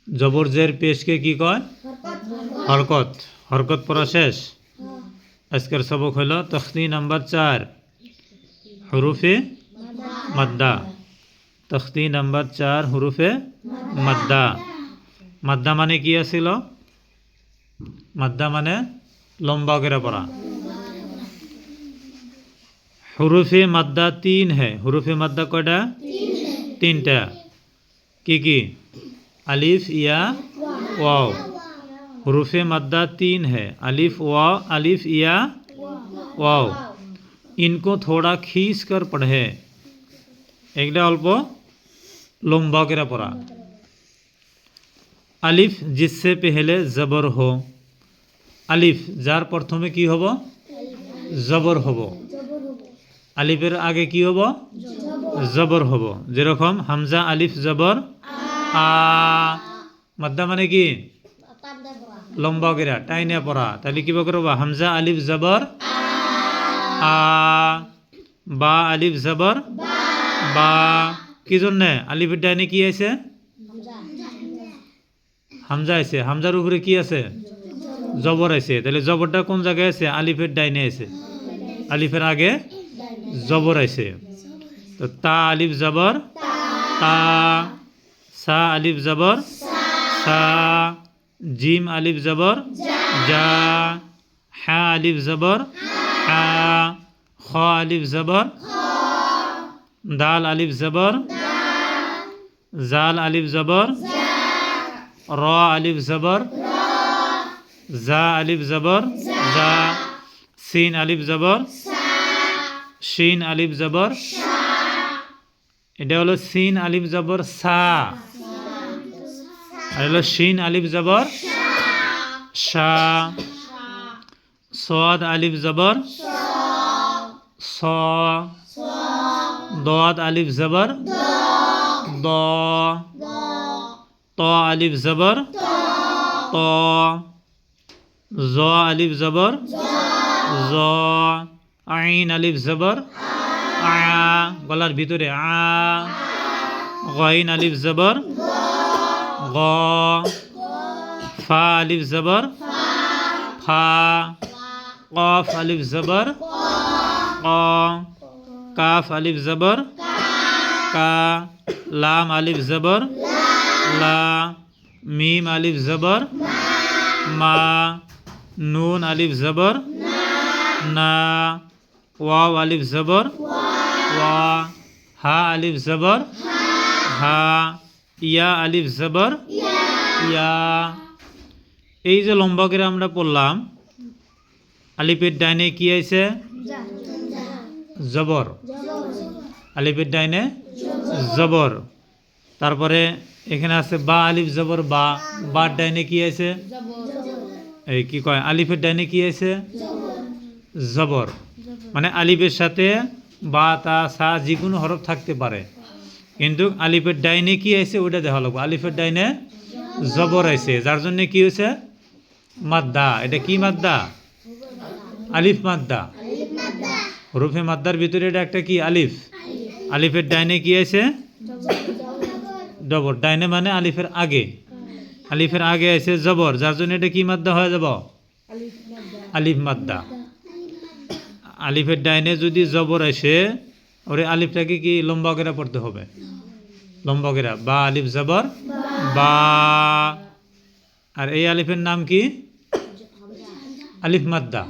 জবর জের পেশকে কি কয়? হরকত। হরকত পড়া শেষ। আজকের সবক হলো তখতি নাম্বার 4 হুরুফে মাদ্দা। তখতি নাম্বার 4 হুরুফে মাদ্দা। মাদ্দা মানে কি আছিল? মাদ্দা মানে লম্বা করে পড়া। হুরুফে মাদ্দা 3 है। হুরুফে মাদ্দা কয়টা? 3টা। কি কি? अलिफ या वाव। হুরুফে মাদ্দা 3 है। अलिफ वाव, अलिफ या वाव। इनको थोड़ा खींच कर पढ़े। एकटा अल्प लम्बा करे पढ़ा। अलिफ जिससे पहले जबर हो। अलिफ जार प्रथमे की हबो? जबर हबो। अलिफेर आगे की हबो? जबर हबो। जेरकम हामजा अलिफ जबर आ। মাদ্দা মানে কি? লম্বা করে টাইনে পড়া। তাহলে কি করব? হামজা আলিফ জবর আ, বা আলিফ জবর বা। কি জন্য? আলিফের ডাইনে কি আছে? হামজা আছে। হামজার উপরে কি আছে? জবর আছে। তাহলে জবরটা কোন জায়গায় আছে? আলিফের ডাইনে আছে। আলিফের আগে জবর আছে। তো তা আলিফ জবর তা। সা আলিফ জবর সা। জিম আলিফ জবর যা। হা আলিফ জবর হা। খ আলিফ জবর দাল আলিফ জবর জাল আলিফ জবর র আলিফ জবর জা আলিফ জবর জা। সিন আলিফ জবর শিন আলিফ জবর। এটা হলো সিন আলিফ জবর সা। আর হলো শিন আলিফ জবর শা। সাদ আলিফ জবর স। দাদ আলিফ জবর দ। ত আলিফ জবর ত। জ আলিফ জবর জ। আইন আলিফ জবর আ। গলার ভিতরে আ। গাইন আলিফ জবর গ। ফা আলিফ জবর ফা। কফ আলিফ জবর ক। কাফ আলিফ জবর কা। লাম আলিফ জবর লা। মিম আলিফ জবর মা। নুন আলিফ জবর না। ওয়াও আলিফ জবর ওয়া। হা আলিফ জবর হা। ইয়া আলিফ জবর ইয়া। এই যে লম্বা করে আমরা পড়লাম, আলিফের ডাইনে কি আছে? জবর। আলিফের ডাইনে জবর। তারপরে এখানে আছে বা আলিফ জবর বা। বার ডাইনে কি আছে? এই কি কয়? আলিফের ডাইনে কি আছে? জবর। মানে আলিফের সাথে বা তা সা যে কোনো হরফ থাকতে পারে, কিন্তু আলিফের ডাইনে কি আছে ওইটা দেখা লাগবে। আলিফের ডাইনে জবর আছে, যার জন্য কি হয়েছে? মাদ্দা। এটা কি মাদ্দা? আলিফ মাদ্দা। হরফে মাদ্দার ভিতরে এটা একটা কি? আলিফ। আলিফের ডাইনে কি আছে? জবর। ডাইনে মানে আলিফের আগে। আলিফের আগে আছে জবর, যার জন্য এটা কি মাদ্দা হয়ে যাব? আলিফ মাদ্দা। আলিফের ডাইনে যদি জবর আসে, ওরে আলিফটাকে কি লম্বা করে পড়তে হবে। লম্বা করে বা আলিফ জবর বা। আর এই আলিফের নাম কি? আলিফ মাদ্দা।